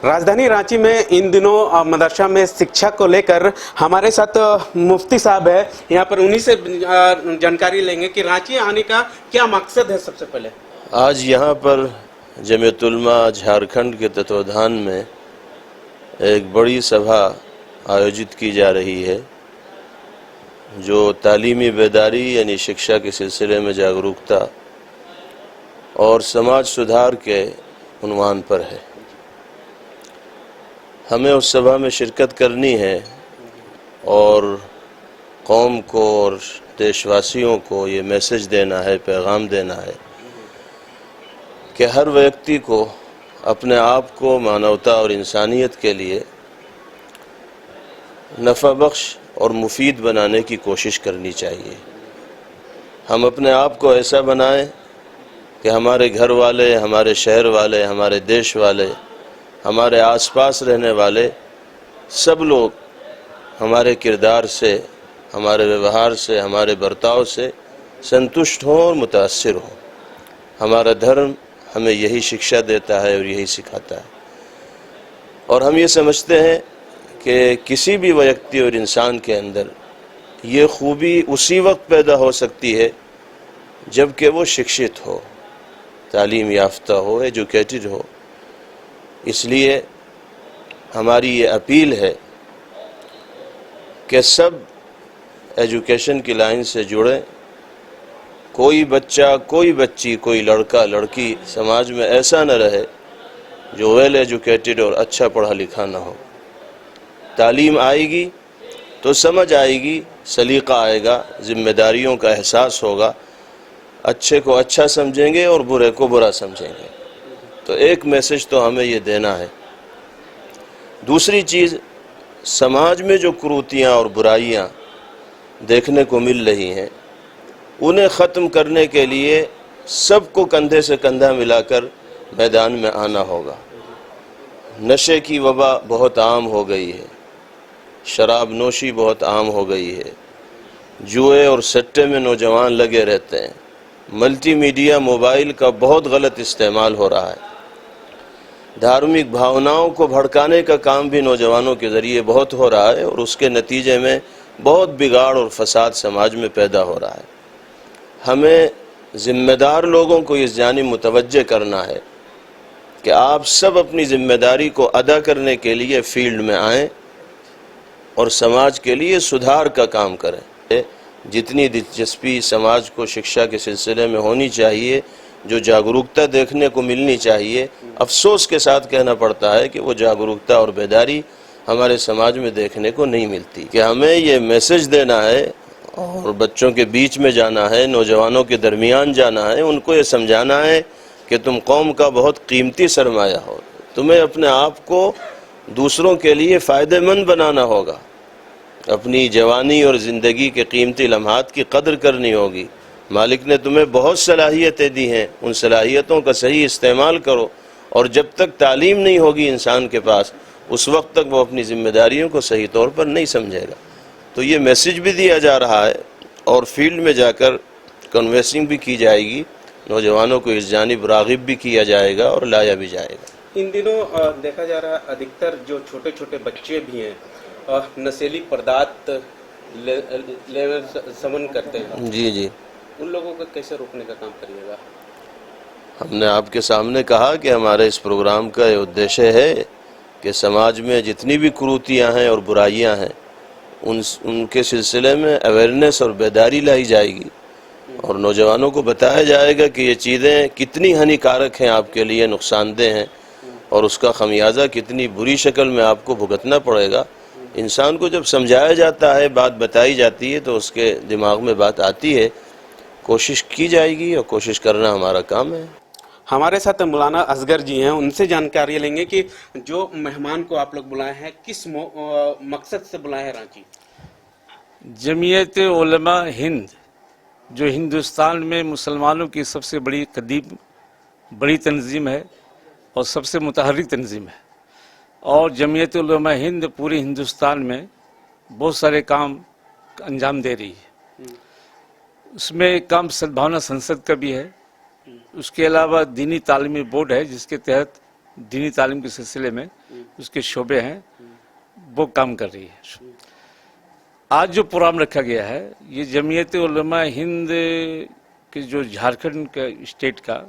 राजधानी रांची में इन दिनों मदरसा में शिक्षा को लेकर हमारे साथ मुफ्ती साहब है। यहाँ पर उन्हीं से जानकारी लेंगे कि रांची आने का क्या मकसद है। सबसे पहले आज यहाँ पर जमीयत उलमा झारखंड के तत्वाधान में एक बड़ी सभा आयोजित की जा रही है जो तालीमी बेदारी यानी शिक्षा के सिलसिले में जागरूकता और समाज सुधार के उन्वान पर है। हमें उस सभा में शिरकत करनी है और कौम को और देशवासियों को ये मैसेज देना है, पैगाम देना है कि हर व्यक्ति को अपने आप को मानवता और इंसानियत के लिए नफ़ा बख्श और मुफीद बनाने की कोशिश करनी चाहिए। हम अपने आप को ऐसा बनाएं कि हमारे घर वाले, हमारे शहर वाले, हमारे देश वाले, हमारे आसपास रहने वाले सब लोग हमारे किरदार से, हमारे व्यवहार से, हमारे बर्ताव से संतुष्ट हों और मुतासिर हों। हमारा धर्म हमें यही शिक्षा देता है और यही सिखाता है। और हम ये समझते हैं कि किसी भी व्यक्ति और इंसान के अंदर ये खूबी उसी वक्त पैदा हो सकती है जबकि वो शिक्षित हो, तालीम याफ्ता हो, एजुकेटेड हो। इसलिए हमारी ये अपील है कि सब एजुकेशन की लाइन से जुड़ें। कोई बच्चा, कोई बच्ची, कोई लड़का लड़की समाज में ऐसा न रहे जो वेल एजुकेटेड और अच्छा पढ़ा लिखा ना हो। तालीम आएगी तो समझ आएगी, सलीका आएगा, जिम्मेदारियों का एहसास होगा, अच्छे को अच्छा समझेंगे और बुरे को बुरा समझेंगे। तो एक मैसेज तो हमें ये देना है। दूसरी चीज़, समाज में जो कुरीतियाँ और बुराइयाँ देखने को मिल रही हैं उन्हें ख़त्म करने के लिए सबको कंधे से कंधा मिलाकर मैदान में आना होगा। नशे की वबा बहुत आम हो गई है, शराब नोशी बहुत आम हो गई है, जुए और सट्टे में नौजवान लगे रहते हैं, मल्टी मीडिया मोबाइल का बहुत गलत इस्तेमाल हो रहा है, धार्मिक भावनाओं को भड़काने का काम भी नौजवानों के ज़रिए बहुत हो रहा है और उसके नतीजे में बहुत बिगाड़ और फसाद समाज में पैदा हो रहा है। हमें ज़िम्मेदार लोगों को इस जानिब मुतवज्जे करना है कि आप सब अपनी ज़िम्मेदारी को अदा करने के लिए फील्ड में आएँ और समाज के लिए सुधार का काम करें। जितनी दिलचस्पी समाज को शिक्षा के सिलसिले में होनी चाहिए, जो जागरूकता देखने को मिलनी चाहिए, अफसोस के साथ कहना पड़ता है कि वो जागरूकता और बेदारी हमारे समाज में देखने को नहीं मिलती। कि हमें ये मैसेज देना है और बच्चों के बीच में जाना है, नौजवानों के दरमियान जाना है, उनको ये समझाना है कि तुम कौम का बहुत कीमती सरमाया हो, तुम्हें अपने आप को दूसरों के लिए फ़ायदेमंद बनाना होगा, अपनी जवानी और ज़िंदगी के कीमती लम्हात की कदर करनी होगी। मालिक ने तुम्हें बहुत सलाहियतें दी हैं, उन सलाहियतों का सही इस्तेमाल करो। और जब तक तालीम नहीं होगी इंसान के पास, उस वक्त तक वो अपनी ज़िम्मेदारियों को सही तौर पर नहीं समझेगा। तो ये मैसेज भी दिया जा रहा है और फील्ड में जाकर कन्वेंसिंग भी की जाएगी, नौजवानों को इस जानिब राग़िब भी किया जाएगा और लाया भी जाएगा। इन दिनों देखा जा रहा है अधिकतर जो छोटे छोटे बच्चे भी हैं नशीली पदार्थ लेवल सेवन करते हैं। जी, उन लोगों को कैसे रोकने का काम करिएगा? हमने आपके सामने कहा कि हमारे इस प्रोग्राम का ये उद्देश्य है कि समाज में जितनी भी कुरीतियाँ हैं और बुराइयाँ हैं उनके सिलसिले में अवेयरनेस और बेदारी लाई जाएगी और नौजवानों को बताया जाएगा कि ये चीज़ें कितनी हानिकारक हैं, आपके लिए नुकसानदेह हैं और उसका खमियाजा कितनी बुरी शक्ल में आपको भुगतना पड़ेगा। इंसान को जब समझाया जाता है, बात बताई जाती है तो उसके दिमाग में बात आती है। कोशिश की जाएगी और कोशिश करना हमारा काम है। हमारे साथ मौलाना असगर जी हैं, उनसे जानकारी लेंगे कि जो मेहमान को आप लोग बुलाए हैं किस मकसद से बुलाए हैं रांची? जमीयत उलमा हिंद जो हिंदुस्तान में मुसलमानों की सबसे बड़ी तंजीम है और सबसे मुतहर्रिक तंजीम है और जमीयत उलमा हिंद पूरे हिंदुस्तान में बहुत सारे काम अंजाम दे रही है। उसमें एक काम सद्भावना संसद का भी है, उसके अलावा दीनी तालीमी बोर्ड है जिसके तहत دینی تعلیم کے سلسلے میں اس کے شعبے ہیں وہ کام کر رہی ہے. آج جو پروگرام رکھا گیا ہے یہ جمعیت علماء ہند کے جو جھارکھنڈ کا اسٹیٹ کا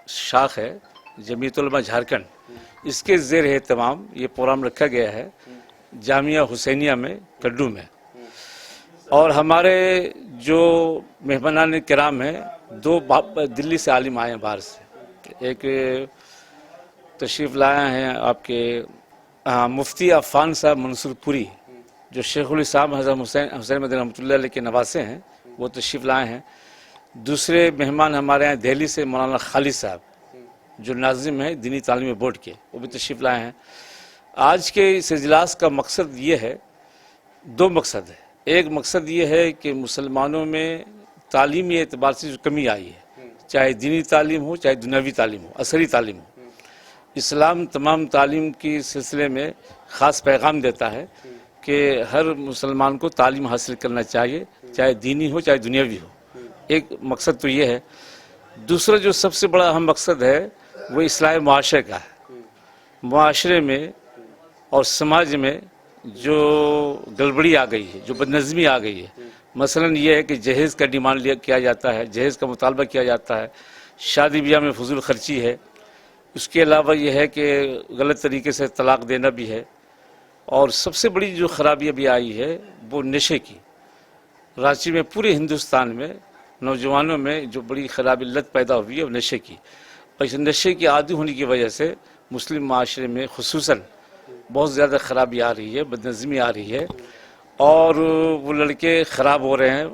شاخ ہے جمعیت علماء جھارکھنڈ، اس کے زیر اہتمام یہ پروگرام رکھا گیا ہے جامعہ حسینیہ میں کڈو میں. اور ہمارے جو مہمانان کرام ہیں دو دلی سے عالم آئے ہیں باہر سے. ایک تشریف لائے ہیں آپ کے مفتی عفان صاحب منصور پوری جو شیخ الاسلام حضرت حسین مدنی رحمۃ اللہ علیہ کے نواسے ہیں، وہ تشریف لائے ہیں. دوسرے مہمان ہمارے ہیں دہلی سے مولانا خالد صاحب جو ناظم ہیں دینی تعلیم بورڈ کے، وہ بھی تشریف لائے ہیں. آج کے اس اجلاس کا مقصد یہ ہے، دو مقصد ہے. ایک مقصد یہ ہے کہ مسلمانوں میں تعلیمی اعتبار سے جو کمی آئی ہے، چاہے دینی تعلیم ہو چاہے دنیاوی تعلیم ہو، عصری تعلیم ہو، اسلام تمام تعلیم کے سلسلے میں خاص پیغام دیتا ہے کہ ہر مسلمان کو تعلیم حاصل کرنا چاہیے، چاہے دینی ہو چاہے دنیاوی ہو. ایک مقصد تو یہ ہے. دوسرا جو سب سے بڑا اہم مقصد ہے وہ اصلاح معاشرے کا ہے. معاشرے میں اور سماج میں جو گڑبڑی آ گئی ہے، جو بدنظمی آ گئی ہے، مثلا یہ ہے کہ جہیز کا ڈیمانڈ کیا جاتا ہے، جہیز کا مطالبہ کیا جاتا ہے، شادی بیاہ میں فضول خرچی ہے. اس کے علاوہ یہ ہے کہ غلط طریقے سے طلاق دینا بھی ہے. اور سب سے بڑی جو خرابی ابھی آئی ہے وہ نشے کی. رانچی میں پورے ہندوستان میں نوجوانوں میں جو بڑی خرابی لت پیدا ہوئی ہے وہ نشے کی. اور اس نشے کی عادی ہونے کی وجہ سے مسلم معاشرے میں خصوصاً بہت زیادہ خرابی آ رہی ہے، بدنظمی آ رہی ہے، اور وہ لڑکے خراب ہو رہے ہیں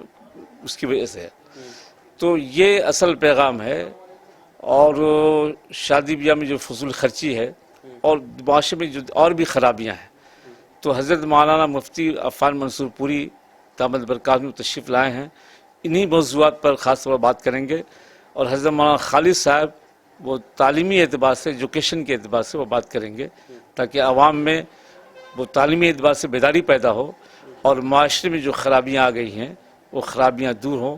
اس کی وجہ سے. تو یہ اصل پیغام ہے. اور شادی بیاہ میں جو فضول خرچی ہے اور معاشرے میں جو اور بھی خرابیاں ہیں، تو حضرت مولانا مفتی عفان منصور پوری دامت برکات میں تشریف لائے ہیں. انہی موضوعات پر خاص طور پر بات کریں گے. اور حضرت مولانا خالد صاحب وہ تعلیمی اعتبار سے، ایجوکیشن کے اعتبار سے وہ بات کریں گے تاکہ عوام میں وہ تعلیمی اعتبار سے بیداری پیدا ہو اور معاشرے میں جو خرابیاں آ گئی ہیں وہ خرابیاں دور ہوں.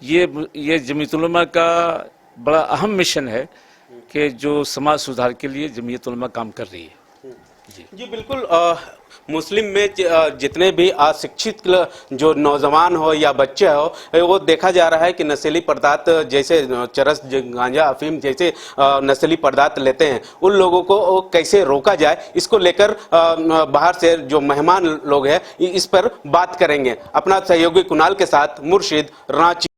یہ جمعیت علماء کا بڑا اہم مشن ہے کہ جو سماج سدھار کے لیے جمعیت علماء کام کر رہی ہے. جی بالکل. مسلم میں جتنے بھی اسکشت جو نوجوان ہو یا بچے ہو، وہ دیکھا جا رہا ہے کہ نشیلی پردارت جیسے چرس، گانجا، افیم جیسے نشیلی پردارت لیتے ہیں، ان لوگوں کو کیسے روکا جائے، اس کو لے کر باہر سے جو مہمان لوگ ہیں اس پر بات کریں گے. اپنا سہیوگی کنال کے ساتھ مرشد، رانچی.